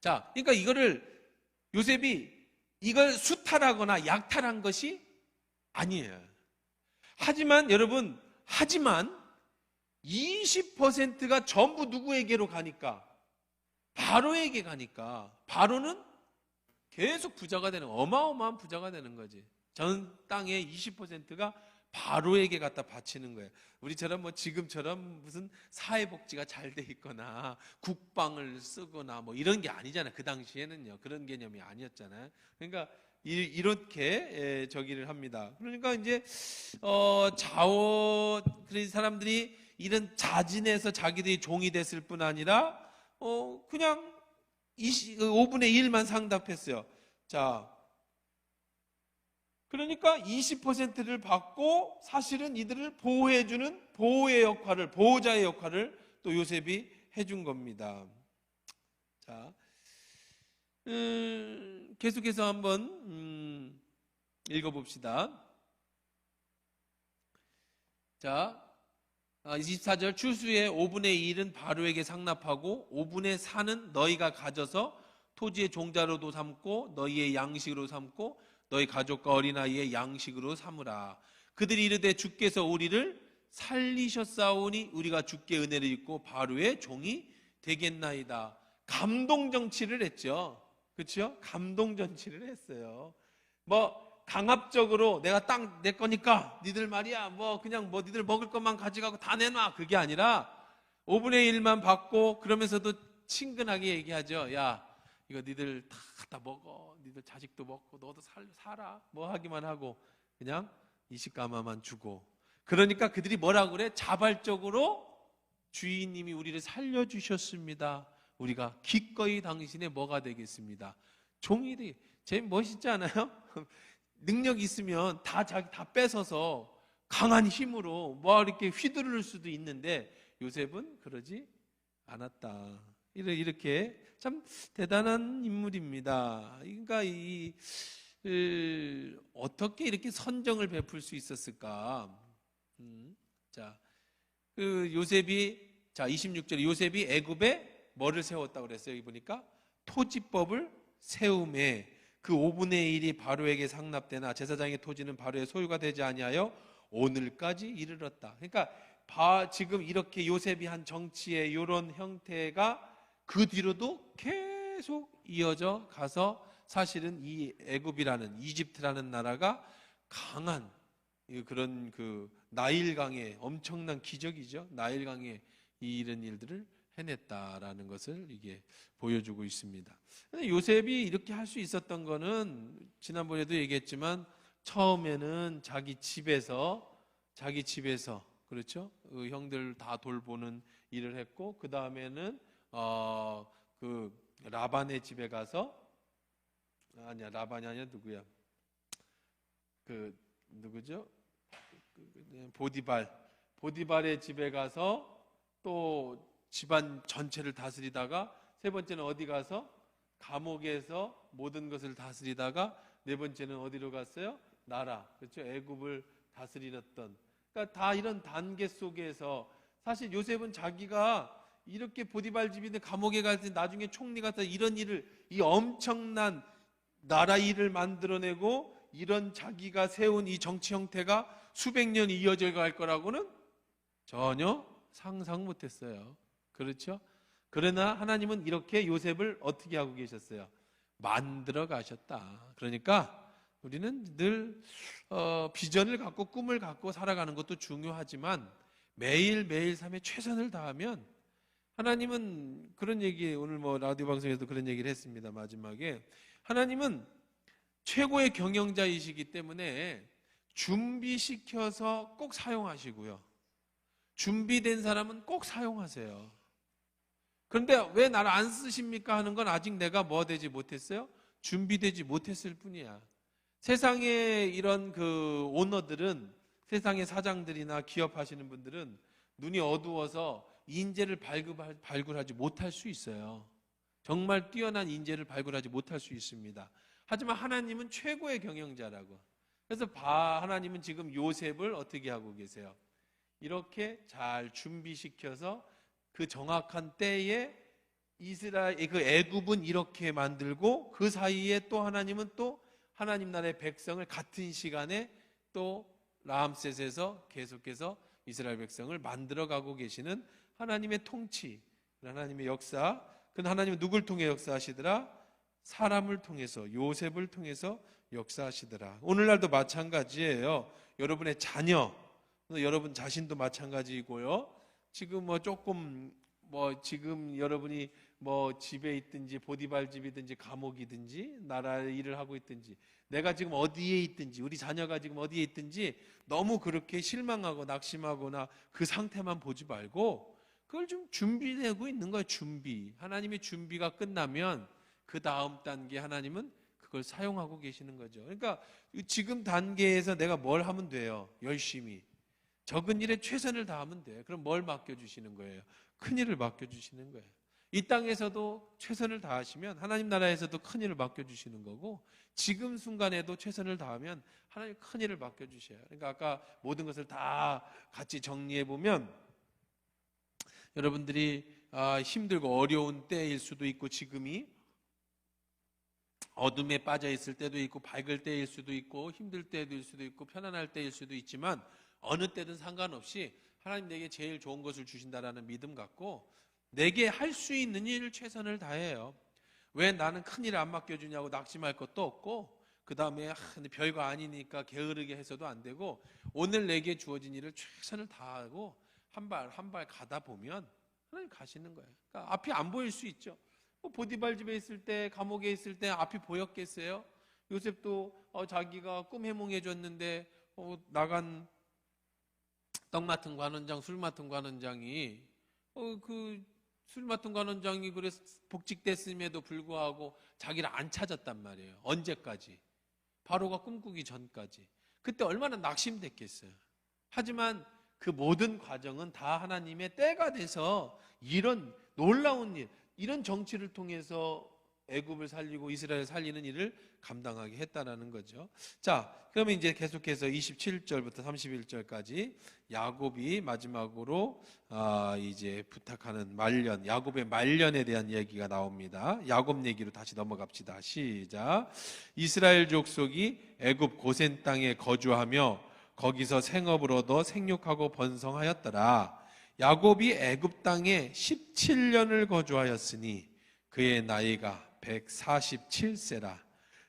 Speaker 1: 자, 그러니까 이거를 요셉이 이걸 수탈하거나 약탈한 것이 아니에요. 하지만 여러분, 20%가 전부 누구에게로 가니까? 바로에게 가니까 바로는 계속 부자가 되는, 어마어마한 부자가 되는 거지. 전 땅의 20%가 바로에게 갖다 바치는 거예요. 우리처럼 뭐 지금처럼 무슨 사회복지가 잘 돼 있거나 국방을 쓰거나 뭐 이런 게 아니잖아요. 그 당시에는요. 그런 개념이 아니었잖아요. 그러니까 이렇게 저기를 합니다. 그러니까 이제 그런 사람들이 이런 자진해서 자기들이 종이 됐을 뿐 아니라 그냥 5분의 1만 상답했어요. 자, 그러니까 20%를 받고 사실은 이들을 보호해주는 보호의 역할을, 보호자의 역할을 또 요셉이 해준 겁니다. 자, 계속해서 한번 읽어봅시다. 자, 24절, 추수의 5분의 1은 바로에게 상납하고 5분의 4는 너희가 가져서 토지의 종자로도 삼고 너희의 양식으로 삼고 너희 가족과 어린아이의 양식으로 삼으라. 그들이 이르되 주께서 우리를 살리셨사오니 우리가 주께 은혜를 입고 바로의 종이 되겠나이다. 감동 정치를 했죠. 그렇죠? 감동 정치를 했어요. 뭐 강압적으로 내가 땅 내 거니까 니들 말이야 뭐 그냥 뭐 니들 먹을 것만 가져가고 다 내놔, 그게 아니라 5분의 1만 받고, 그러면서도 친근하게 얘기하죠. 야, 이거 니들 다 먹어. 니들 자식도 먹고 너도 살아. 뭐 하기만 하고 그냥 20가마만 주고. 그러니까 그들이 뭐라고 그래? 자발적으로 주인님이 우리를 살려주셨습니다. 우리가 기꺼이 당신의 뭐가 되겠습니다. 종일이 제일 멋있지 않아요? 능력 있으면 다 뺏어서 강한 힘으로 뭐 이렇게 휘두를 수도 있는데 요셉은 그러지 않았다. 이렇게 참 대단한 인물입니다. 그러니까 어떻게 이렇게 선정을 베풀 수 있었을까? 자, 요셉이, 자 26절에 요셉이 애굽에 뭐를 세웠다고 그랬어요? 여기 보니까 토지법을 세움에 그 5분의 1이 바로에게 상납되나 제사장의 토지는 바로의 소유가 되지 아니하여 오늘까지 이르렀다. 그러니까 지금 이렇게 요셉이 한 정치의 이런 형태가 그 뒤로도 계속 이어져 가서 사실은 이 애굽이라는, 이집트라는 나라가 강한 그런 그 나일강의 엄청난 기적이죠. 나일강의 이런 일들을 해냈다라는 것을 이게 보여주고 있습니다. 근데 요셉이 이렇게 할 수 있었던 거는 지난번에도 얘기했지만 처음에는 자기 집에서 그렇죠? 그 형들 다 돌보는 일을 했고, 그 다음에는 그 라반의 집에 가서, 아니야 라반이 아니야 누구야? 그 누구죠? 보디발의 집에 가서 또 집안 전체를 다스리다가, 세 번째는 어디 가서 감옥에서 모든 것을 다스리다가, 네 번째는 어디로 갔어요? 나라, 그렇죠? 애굽을 다스리던. 그러니까 다 이런 단계 속에서 사실 요셉은 자기가 이렇게 보디발 집인데 감옥에 갈 때 나중에 총리 가서 이런 일을, 이 엄청난 나라 일을 만들어내고 이런 자기가 세운 이 정치 형태가 수백 년 이어져 갈 거라고는 전혀 상상 못했어요. 그렇죠? 그러나 하나님은 이렇게 요셉을 어떻게 하고 계셨어요? 만들어 가셨다. 그러니까 우리는 늘 비전을 갖고 꿈을 갖고 살아가는 것도 중요하지만 매일매일 삶에 최선을 다하면 하나님은 그런 얘기, 오늘 뭐 라디오 방송에서도 그런 얘기를 했습니다. 마지막에 하나님은 최고의 경영자이시기 때문에 준비시켜서 꼭 사용하시고요. 준비된 사람은 꼭 사용하세요. 그런데 왜 나를 안 쓰십니까 하는 건 아직 내가 뭐 되지 못했어요? 준비되지 못했을 뿐이야. 세상에 이런 그 오너들은, 세상의 사장들이나 기업하시는 분들은 눈이 어두워서 인재를 발굴하지 못할 수 있어요. 정말 뛰어난 인재를 발굴하지 못할 수 있습니다. 하지만 하나님은 최고의 경영자라고. 그래서 하나님은 지금 요셉을 어떻게 하고 계세요? 이렇게 잘 준비시켜서 그 정확한 때에 이스라엘, 그 애굽은 이렇게 만들고 그 사이에 또 하나님은 또 하나님 나라의 백성을 같은 시간에 또 라암셋에서 계속해서 이스라엘 백성을 만들어가고 계시는 하나님의 통치, 하나님의 역사. 그 하나님은 누굴 통해 역사하시더라? 사람을 통해서, 요셉을 통해서 역사하시더라. 오늘날도 마찬가지예요. 여러분의 자녀, 여러분 자신도 마찬가지이고요. 지금 뭐 조금 지금 여러분이 뭐 집에 있든지 보디발 집이든지 감옥이든지 나라 일을 하고 있든지 내가 지금 어디에 있든지 우리 자녀가 지금 어디에 있든지 너무 그렇게 실망하고 낙심하거나 그 상태만 보지 말고 그걸 좀 준비되고 있는 거예요. 준비. 하나님의 준비가 끝나면 그 다음 단계 하나님은 그걸 사용하고 계시는 거죠. 그러니까 지금 단계에서 내가 뭘 하면 돼요? 열심히. 적은 일에 최선을 다하면 돼. 그럼 뭘 맡겨주시는 거예요? 큰 일을 맡겨주시는 거예요. 이 땅에서도 최선을 다하시면 하나님 나라에서도 큰 일을 맡겨주시는 거고 지금 순간에도 최선을 다하면 하나님 큰 일을 맡겨주셔요. 그러니까 아까 모든 것을 다 같이 정리해보면 여러분들이 힘들고 어려운 때일 수도 있고 지금이 어둠에 빠져 있을 때도 있고 밝을 때일 수도 있고 힘들 때일 수도 있고 편안할 때일 수도 있지만 어느 때든 상관없이 하나님 내게 제일 좋은 것을 주신다라는 믿음 갖고 내게 할 수 있는 일을 최선을 다해요. 왜 나는 큰 일을 안 맡겨주냐고 낙심할 것도 없고 그 다음에 별거 아니니까 게으르게 해서도 안 되고 오늘 내게 주어진 일을 최선을 다하고 한 발 한 발 가다 보면 하나님 가시는 거예요. 그러니까 앞이 안 보일 수 있죠. 보디발 집에 있을 때 감옥에 있을 때 앞이 보였겠어요? 요셉도 자기가 꿈 해몽해 줬는데 나간 떡 맡은 관원장, 술 맡은 관원장이 그 술 맡은 관원장이 그래서 복직됐음에도 불구하고 자기를 안 찾았단 말이에요. 언제까지? 바로가 꿈꾸기 전까지. 그때 얼마나 낙심됐겠어요. 하지만 그 모든 과정은 다 하나님의 때가 돼서 이런 놀라운 일, 이런 정치를 통해서 애굽을 살리고 이스라엘을 살리는 일을 감당하게 했다라는 거죠. 자, 그러면 이제 계속해서 27절부터 31절까지 야곱이 마지막으로 이제 부탁하는 말년, 야곱의 말년에 대한 얘기가 나옵니다. 야곱 얘기로 다시 넘어갑시다. 시작. 이스라엘 족속이 애굽 고센 땅에 거주하며 거기서 생업을 얻어 생육하고 번성하였더라. 야곱이 애굽 땅에 17년을 거주하였으니 그의 나이가 147세라.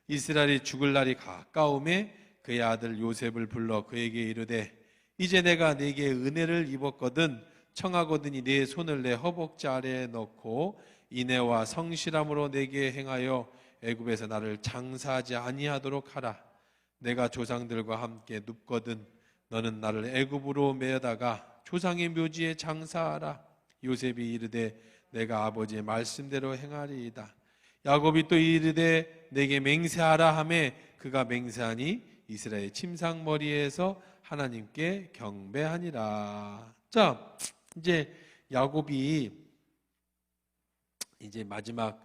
Speaker 1: 이스라엘이 죽을 날이 가까움에 그의 아들 요셉을 불러 그에게 이르되 이제 내가 네게 은혜를 입었거든 청하거든이 네 손을 내 허벅지 아래에 넣고 인애와 성실함으로 내게 행하여 애굽에서 나를 장사하지 아니하도록 하라. 내가 조상들과 함께 눕거든 너는 나를 애굽으로 메어다가 조상의 묘지에 장사하라. 요셉이 이르되 내가 아버지의 말씀대로 행하리이다. 야곱이 또 이르되 내게 맹세하라 하매 그가 맹세하니 이스라엘 침상머리에서 하나님께 경배하니라. 자, 이제 야곱이 이제 마지막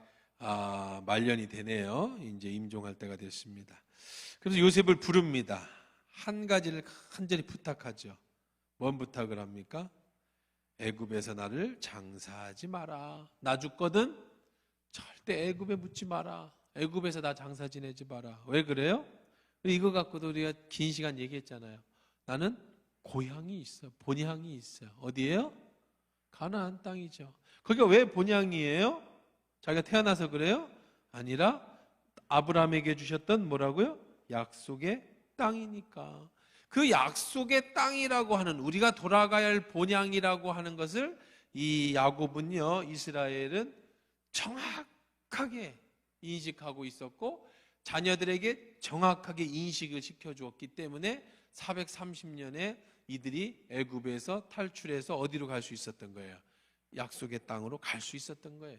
Speaker 1: 말년이 되네요. 이제 임종할 때가 됐습니다. 그래서 요셉을 부릅니다. 한 가지를 간절히 부탁하죠. 뭔 부탁을 합니까? 애굽에서 나를 장사하지 마라. 나 죽거든 절대 애굽에 묻지 마라. 애굽에서 나 장사 지내지 마라. 왜 그래요? 이거 갖고도 우리가 긴 시간 얘기했잖아요. 나는 고향이 있어, 본향이 있어요. 어디예요? 가나안 땅이죠. 거기가 왜 본향이에요? 자기가 태어나서 그래요? 아니라 아브라함에게 주셨던 뭐라고요? 약속의 땅이니까. 그 약속의 땅이라고 하는, 우리가 돌아가야 할 본향이라고 하는 것을 이 야곱은요, 이스라엘은 정확하게 인식하고 있었고 자녀들에게 정확하게 인식을 시켜주었기 때문에 430년에 이들이 애굽에서 탈출해서 어디로 갈 수 있었던 거예요? 약속의 땅으로 갈 수 있었던 거예요.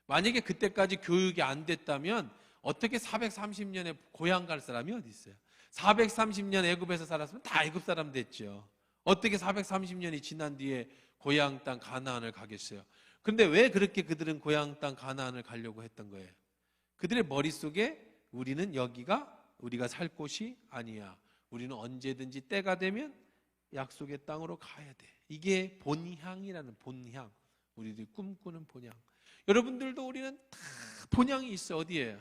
Speaker 1: 만약에 그때까지 교육이 안 됐다면 어떻게 430년에 고향 갈 사람이 어디 있어요? 430년 애굽에서 살았으면 다 애굽 사람 됐죠. 어떻게 430년이 지난 뒤에 고향 땅 가나안을 가겠어요? 근데 왜 그렇게 그들은 고향 땅 가나안을 가려고 했던 거예요? 그들의 머릿속에 우리는 여기가 우리가 살 곳이 아니야. 우리는 언제든지 때가 되면 약속의 땅으로 가야 돼. 이게 본향이라는, 본향. 우리들이 꿈꾸는 본향. 여러분들도 우리는 다 본향이 있어. 어디예요?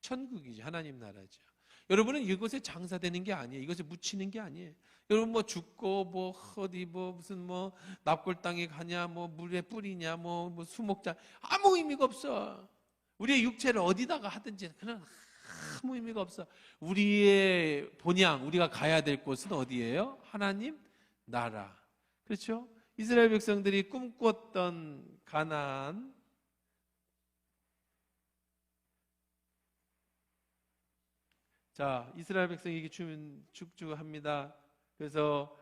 Speaker 1: 천국이죠. 하나님 나라죠. 여러분은 이곳에 장사되는 게 아니에요. 이것에 묻히는 게 아니에요. 여러분 뭐 죽고 뭐 어디 뭐 무슨 뭐 납골 땅에 가냐, 뭐 물에 뿌리냐, 뭐 수목장, 아무 의미가 없어. 우리의 육체를 어디다가 하든지 그런 아무 의미가 없어. 우리의 본향, 우리가 가야 될 곳은 어디예요? 하나님 나라. 그렇죠? 이스라엘 백성들이 꿈꿨던 가나안, 자, 이스라엘 백성에게 주면 축주합니다. 그래서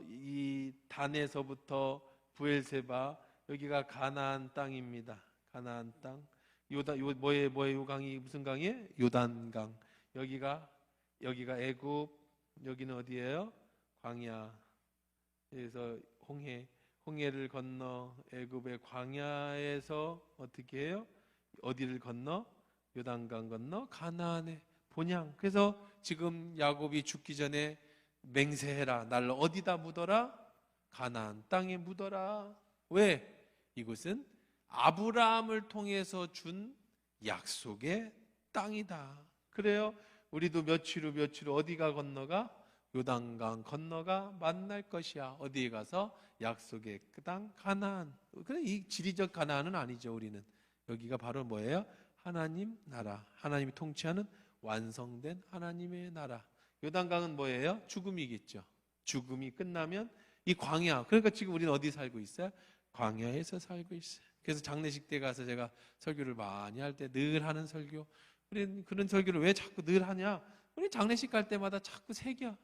Speaker 1: 이 단에서부터 부엘세바, 여기가 가나안 땅입니다. 가나안 땅. 뭐의 요강이 무슨 강이에요? 요단강. 여기가 애굽, 여기는 어디예요? 광야. 그래서 홍해를 건너 애굽의 광야에서 어떻게 해요? 어디를 건너? 요단강 건너 가나안의 본향. 그래서 지금 야곱이 죽기 전에 맹세해라. 날 어디다 묻어라? 가나안 땅에 묻어라. 왜? 이곳은 아브라함을 통해서 준 약속의 땅이다. 그래요. 우리도 며칠 후 어디가 건너가? 요단강 건너가 만날 것이야. 어디에 가서? 약속의 그 땅 가나안. 그래, 이 지리적 가나안은 아니죠. 우리는 여기가 바로 뭐예요? 하나님 나라. 하나님이 통치하는 완성된 하나님의 나라. 요단강은 뭐예요? 죽음이겠죠. 죽음이 끝나면 이 광야. 그러니까 지금 우리는 어디 살고 있어요? 광야에서 살고 있어요. 그래서 장례식 때 가서 제가 설교를 많이 할 때 늘 하는 설교. 우리는 그런 설교를 왜 자꾸 늘 하냐? 우리 장례식 갈 때마다 자꾸 새겨.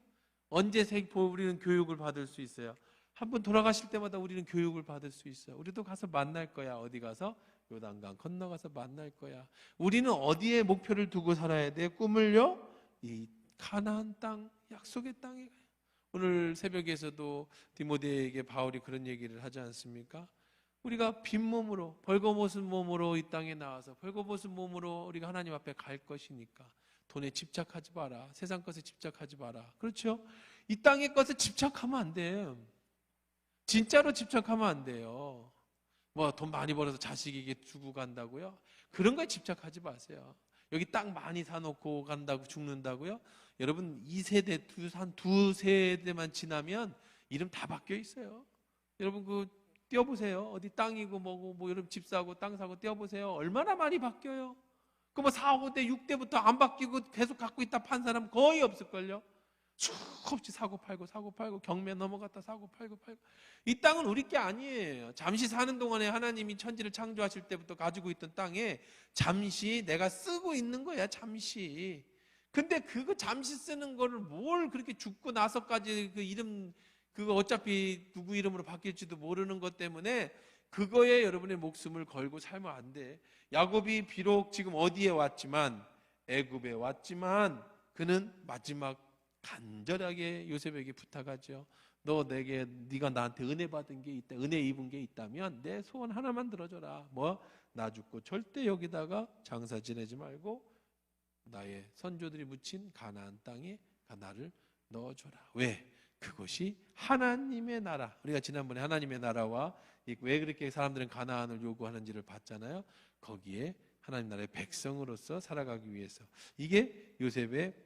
Speaker 1: 언제 우리는 교육을 받을 수 있어요? 한 번 돌아가실 때마다 우리는 교육을 받을 수 있어요. 우리도 가서 만날 거야. 어디 가서? 요단강 건너가서 만날 거야. 우리는 어디에 목표를 두고 살아야 돼? 꿈을요? 이 가나안 땅, 약속의 땅에 가요. 오늘 새벽에서도 디모데에게 바울이 그런 얘기를 하지 않습니까? 우리가 빈 몸으로, 벌거벗은 몸으로 이 땅에 나와서 벌거벗은 몸으로 우리가 하나님 앞에 갈 것이니까 돈에 집착하지 마라. 세상 것에 집착하지 마라. 그렇죠? 이 땅의 것에 집착하면 안 돼요. 진짜로 집착하면 안 돼요. 뭐 돈 많이 벌어서 자식에게 주고 간다고요? 그런 거에 집착하지 마세요. 여기 땅 많이 사놓고 간다고 죽는다고요? 여러분 2세대, 한 2세대만 지나면 이름 다 바뀌어 있어요. 여러분 그 띄워보세요. 어디 땅이고 뭐고 뭐 여러분 집 사고 땅 사고 띄워보세요. 얼마나 많이 바뀌어요. 그 뭐 4, 5대, 6대부터 안 바뀌고 계속 갖고 있다 판 사람 거의 없을걸요. 수없이 사고 팔고 경매 넘어갔다 사고 팔고 이 땅은 우리 게 아니에요. 잠시 사는 동안에 하나님이 천지를 창조하실 때부터 가지고 있던 땅에 잠시 내가 쓰고 있는 거야. 잠시. 근데 그거 잠시 쓰는 거를 뭘 그렇게 죽고 나서까지 그 이름 그거 어차피 누구 이름으로 바뀔지도 모르는 것 때문에 그거에 여러분의 목숨을 걸고 살면 안 돼. 야곱이 비록 지금 어디에 왔지만 애굽에 왔지만 그는 마지막 간절하게 요셉에게 부탁하죠. 네가 나한테 은혜 받은 게 있다, 은혜 입은 게 있다면 내 소원 하나만 들어줘라. 뭐? 나 죽고 절대 여기다가 장사 지내지 말고 나의 선조들이 묻힌 가나안 땅에 나를 넣어줘라. 왜? 그것이 하나님의 나라. 우리가 지난번에 하나님의 나라와 왜 그렇게 사람들은 가나안을 요구하는지를 봤잖아요. 거기에 하나님 나라의 백성으로서 살아가기 위해서. 이게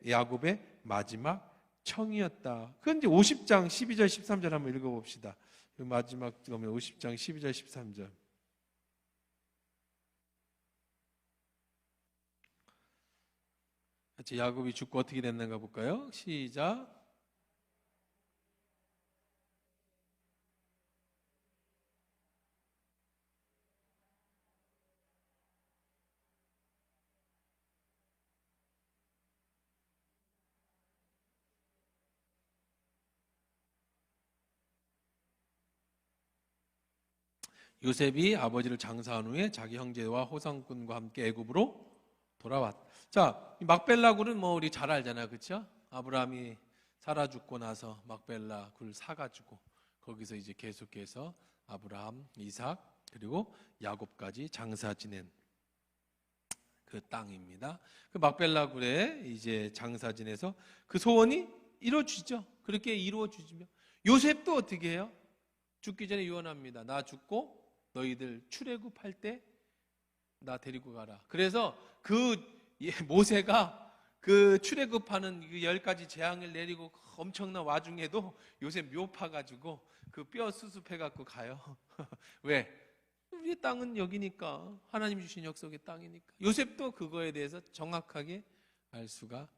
Speaker 1: 야곱의 마지막 청이었다. 그건 이제 50장 12절 13절 한번 읽어봅시다. 마지막 보면 50장 12절 13절. 야곱이 죽고 어떻게 됐는가 볼까요? 시작. 요셉이 아버지를 장사한 후에 자기 형제와 호상꾼과 함께 애굽으로 돌아왔. 자, 막벨라 굴은 뭐 우리 잘 알잖아요, 그렇죠? 아브라함이 살아 죽고 나서 막벨라 굴 사가지고 거기서 이제 계속해서 아브라함, 이삭 그리고 야곱까지 장사 지낸 그 땅입니다. 그 막벨라 굴에 이제 장사 지내서 그 소원이 이루어지죠. 그렇게 이루어지며 요셉도 어떻게 해요? 죽기 전에 유언합니다. 나 죽고 너희들 출애굽할 때 나 데리고 가라. 그래서 그 모세가 그 출애굽하는 그 10가지 재앙을 내리고 엄청난 와중에도 요셉 묘 파가지고 그 뼈 수습해갖고 가요. 왜? 우리 땅은 여기니까, 하나님 주신 약속의 땅이니까. 요셉도 그거에 대해서 정확하게 알 수가,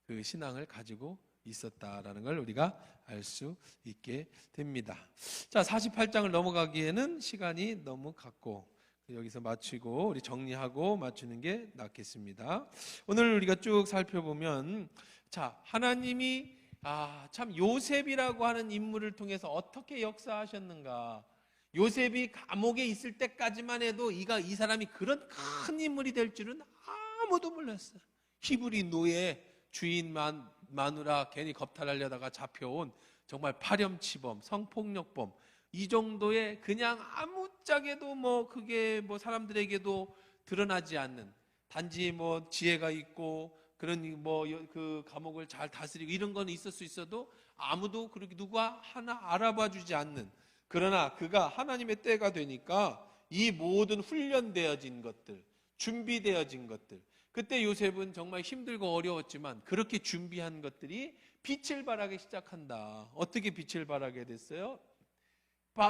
Speaker 1: 그 신앙을 가지고 있었다라는 걸 우리가 알 수 있게 됩니다. 자, 48장을 넘어가기에는 시간이 너무 갔고 여기서 마치고 우리 정리하고 마치는 게 낫겠습니다. 오늘 우리가 쭉 살펴보면, 자, 하나님이 참 요셉이라고 하는 인물을 통해서 어떻게 역사하셨는가. 요셉이 감옥에 있을 때까지만 해도 이 사람이 그런 큰 인물이 될 줄은 아무도 몰랐어요. 히브리 노예 주인 마누라 괜히 겁탈하려다가 잡혀온 정말 파렴치범, 성폭력범, 이 정도의 그냥 아무짝에도 뭐 그게 뭐 사람들에게도 드러나지 않는, 단지 뭐 지혜가 있고 그런 뭐 그 감옥을 잘 다스리고 이런 건 있을 수 있어도 아무도 그렇게 누가 하나 알아봐 주지 않는, 그러나 그가 하나님의 때가 되니까 이 모든 훈련되어진 것들, 준비되어진 것들, 그때 요셉은 정말 힘들고 어려웠지만 그렇게 준비한 것들이 빛을 발하기 시작한다. 어떻게 빛을 발하게 됐어요?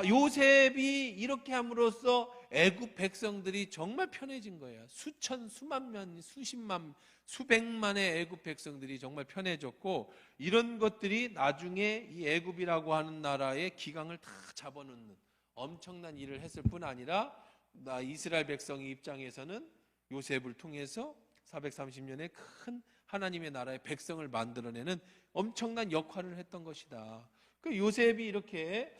Speaker 1: 요셉이 이렇게 함으로써 애굽 백성들이 정말 편해진 거예요. 수천, 수만 명, 수십만, 수백만의 애굽 백성들이 정말 편해졌고, 이런 것들이 나중에 이 애굽이라고 하는 나라의 기강을 다 잡아놓는 엄청난 일을 했을 뿐 아니라 이스라엘 백성의 입장에서는 요셉을 통해서 430년의 큰 하나님의 나라의 백성을 만들어내는 엄청난 역할을 했던 것이다. 그 요셉이 이렇게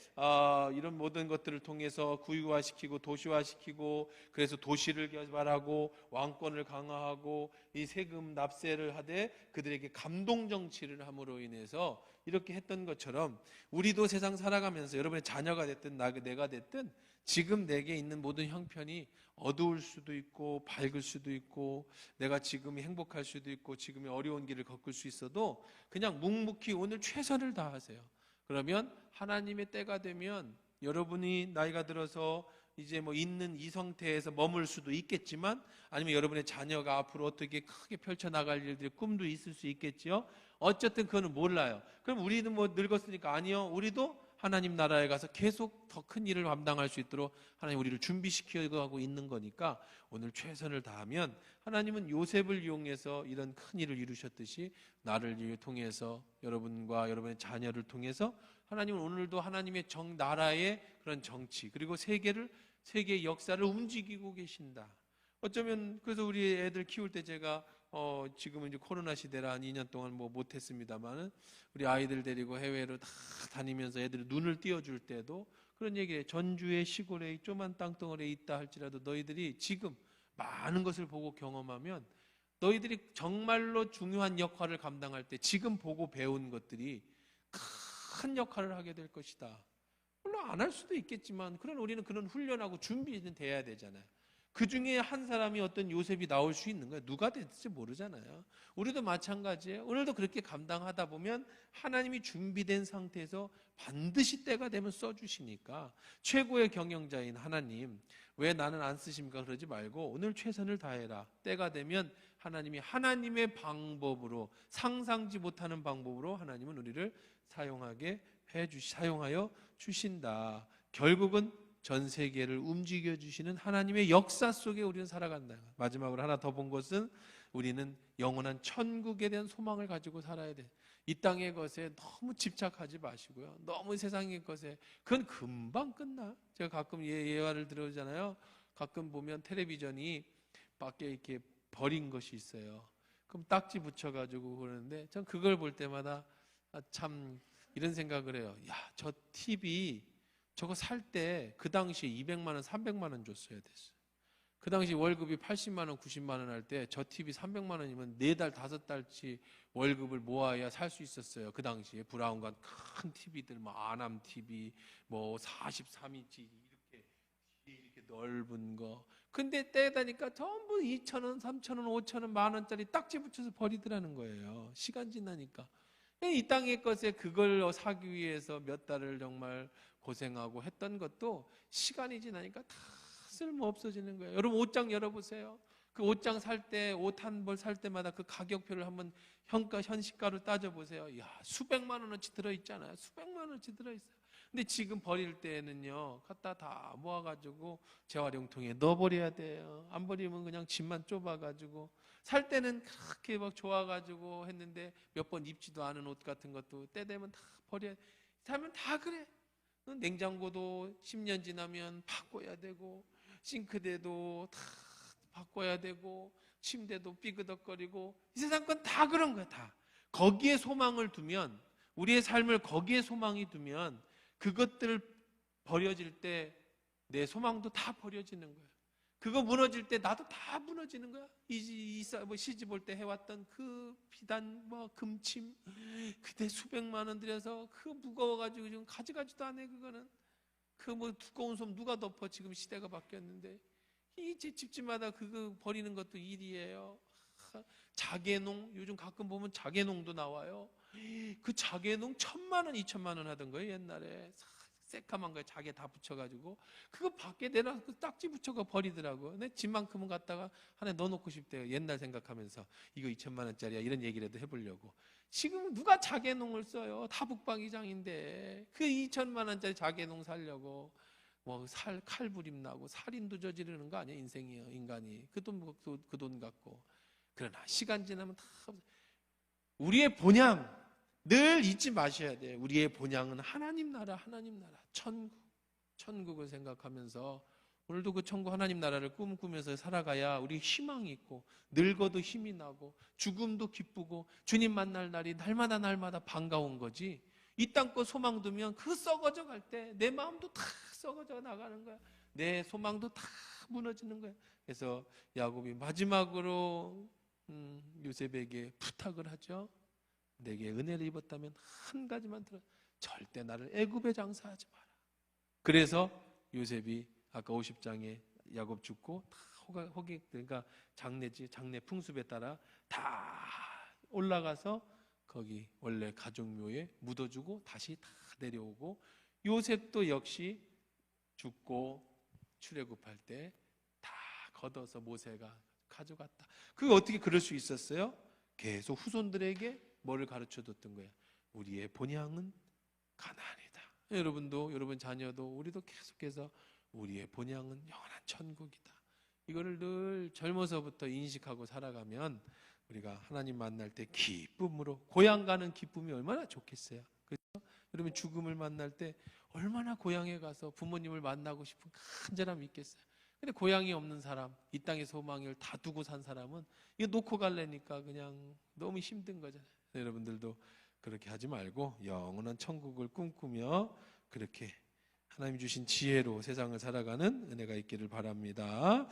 Speaker 1: 이런 모든 것들을 통해서 구유화시키고 도시화시키고, 그래서 도시를 개발하고 왕권을 강화하고 이 세금 납세를 하되 그들에게 감동 정치를 함으로 인해서 이렇게 했던 것처럼, 우리도 세상 살아가면서 여러분의 자녀가 됐든 내가 됐든 지금 내게 있는 모든 형편이 어두울 수도 있고 밝을 수도 있고 내가 지금이 행복할 수도 있고 지금의 어려운 길을 겪을 수 있어도 그냥 묵묵히 오늘 최선을 다하세요. 그러면 하나님의 때가 되면 여러분이 나이가 들어서 이제 뭐 있는 이 상태에서 머물 수도 있겠지만, 아니면 여러분의 자녀가 앞으로 어떻게 크게 펼쳐나갈 일들이 꿈도 있을 수 있겠지요. 어쨌든 그거는 몰라요. 그럼 우리는 뭐 늙었으니까, 아니요, 우리도 하나님 나라에 가서 계속 더 큰 일을 감당할 수 있도록 하나님 우리를 준비시켜가고 있는 거니까 오늘 최선을 다하면 하나님은 요셉을 이용해서 이런 큰 일을 이루셨듯이 나를 통해서, 여러분과 여러분의 자녀를 통해서 하나님은 오늘도 하나님의 나라의 그런 정치, 그리고 세계의 역사를 움직이고 계신다. 어쩌면 그래서 우리 애들 키울 때 제가 지금은 이제 코로나 시대라 한 2년 동안 뭐 못했습니다만은, 우리 아이들 데리고 해외로 다 다니면서 애들 눈을 띄워줄 때도 그런 얘기예요. 전주의 시골에 조그만 땅덩어리에 있다 할지라도 너희들이 지금 많은 것을 보고 경험하면 너희들이 정말로 중요한 역할을 감당할 때 지금 보고 배운 것들이 큰 역할을 하게 될 것이다. 물론 안 할 수도 있겠지만 우리는 그런 훈련하고 준비는 돼야 되잖아요. 그 중에 한 사람이 어떤 요셉이 나올 수 있는 거예요. 누가 될지 모르잖아요. 우리도 마찬가지예요. 오늘도 그렇게 감당하다 보면 하나님이 준비된 상태에서 반드시 때가 되면 써주시니까, 최고의 경영자인 하나님 왜 나는 안 쓰십니까? 그러지 말고 오늘 최선을 다해라. 때가 되면 하나님이 하나님의 방법으로, 상상지 못하는 방법으로 하나님은 우리를 사용하여 주신다. 결국은 전 세계를 움직여 주시는 하나님의 역사 속에 우리는 살아간다. 마지막으로 하나 더 본 것은 우리는 영원한 천국에 대한 소망을 가지고 살아야 돼. 이 땅의 것에 너무 집착하지 마시고요. 너무 세상의 것에, 그건 금방 끝나. 제가 가끔 예화를 들어오잖아요. 가끔 보면 텔레비전이 밖에 이렇게 버린 것이 있어요. 그럼 딱지 붙여가지고 그러는데, 전 그걸 볼 때마다 참 이런 생각을 해요. 야, 저 TV 저거 살 때 그 당시에 200만 원, 300만 원 줬어야 됐어요. 그 당시 월급이 80만 원, 90만 원 할 때 저 TV 300만 원이면 4달, 5달치 월급을 모아야 살 수 있었어요. 그 당시에 브라운관 큰 TV들, 뭐 아남 TV, 뭐 43인치 이렇게 넓은 거. 근데 때다니까 전부 2,000원, 3,000원, 5,000원, 만 원짜리 딱지 붙여서 버리더라는 거예요. 시간 지나니까. 이 땅의 것에 그걸 사기 위해서 몇 달을 정말 고생하고 했던 것도 시간이 지나니까 다 쓸모 없어지는 거예요. 여러분 옷장 열어보세요. 그 옷장 살 때, 옷 한 벌 살 때마다 그 가격표를 한번 현시가로 따져보세요. 이야, 수백만 원어치 들어있잖아요. 수백만 원어치 들어있어요. 근데 지금 버릴 때는요, 갖다 다 모아가지고 재활용통에 넣어버려야 돼요. 안 버리면 그냥 집만 좁아가지고. 살 때는 그렇게 막 좋아가지고 했는데 몇 번 입지도 않은 옷 같은 것도 때 되면 다 버려야 돼. 살면 다 그래. 냉장고도 10년 지나면 바꿔야 되고, 싱크대도 다 바꿔야 되고, 침대도 삐그덕거리고, 이 세상 건 다 그런 거야. 다 거기에 소망을 두면, 우리의 삶을 거기에 소망이 두면, 그것들 버려질 때 내 소망도 다 버려지는 거야. 그거 무너질 때 나도 다 무너지는 거야. 뭐 시집 올 때 해왔던 그 비단, 뭐 금침, 그때 수백만 원 들여서 그 무거워가지고 지금 가져가지도 않아. 그거는 그 뭐 두꺼운 솜 누가 덮어. 지금 시대가 바뀌었는데 이제 집집마다 그거 버리는 것도 일이에요. 자개농, 요즘 가끔 보면 자개농도 나와요. 그 자개농 1,000만 원, 2,000만 원 하던 거예요. 옛날에 새까만 거에 자개 다 붙여가지고 그거 밖에 내놔서 딱지 붙여가 버리더라고. 내 집만큼은 갖다가 하나 넣어놓고 싶대요. 옛날 생각하면서 이거 2,000만 원짜리야 이런 얘기라도 해보려고. 지금 누가 자개농을 써요? 다 북방이장인데 그 2,000만 원짜리 자개농 살려고 뭐 칼부림 나고 살인도 저지르는 거 아니야? 인생이요, 인간이. 그 돈 갖고. 그러나 시간 지나면 다 우리의 본향 늘 잊지 마셔야 돼요. 우리의 본향은 하나님 나라, 하나님 나라, 천국을 생각하면서 오늘도 그 천국 하나님 나라를 꿈꾸면서 살아가야 우리 희망이 있고, 늙어도 힘이 나고, 죽음도 기쁘고, 주님 만날 날이 날마다 반가운 거지. 이 땅 거 소망 두면 그 썩어져 갈 때 내 마음도 다 썩어져 나가는 거야. 내 소망도 다 무너지는 거야. 그래서 야곱이 마지막으로 요셉에게 부탁을 하죠. 내게 은혜를 입었다면 한 가지만 들어. 절대 나를 애굽에 장사하지 마라. 그래서 요셉이 아까 50장에 야곱 죽고 다 그러니까 장례 풍습에 따라 다 올라가서 거기 원래 가족묘에 묻어주고 다시 다 내려오고, 요셉도 역시 죽고 출애굽할 때 다 걷어서 모세가 가져갔다. 그게 어떻게 그럴 수 있었어요? 계속 후손들에게 뭐를 가르쳐줬던 거예요? 우리의 본향은 가나안이다. 여러분도, 여러분 자녀도, 우리도 계속해서 우리의 본향은 영원한 천국이다. 이거를 늘 젊어서부터 인식하고 살아가면 우리가 하나님 만날 때 기쁨으로, 고향 가는 기쁨이 얼마나 좋겠어요. 그렇죠? 여러분 죽음을 만날 때 얼마나 고향에 가서 부모님을 만나고 싶은 간절함이 있겠어요. 근데 고향이 없는 사람, 이 땅의 소망을 다 두고 산 사람은 이거 놓고 갈래니까 그냥 너무 힘든 거잖아요. 여러분들도 그렇게 하지 말고 영원한 천국을 꿈꾸며 그렇게 하나님 주신 지혜로 세상을 살아가는 은혜가 있기를 바랍니다.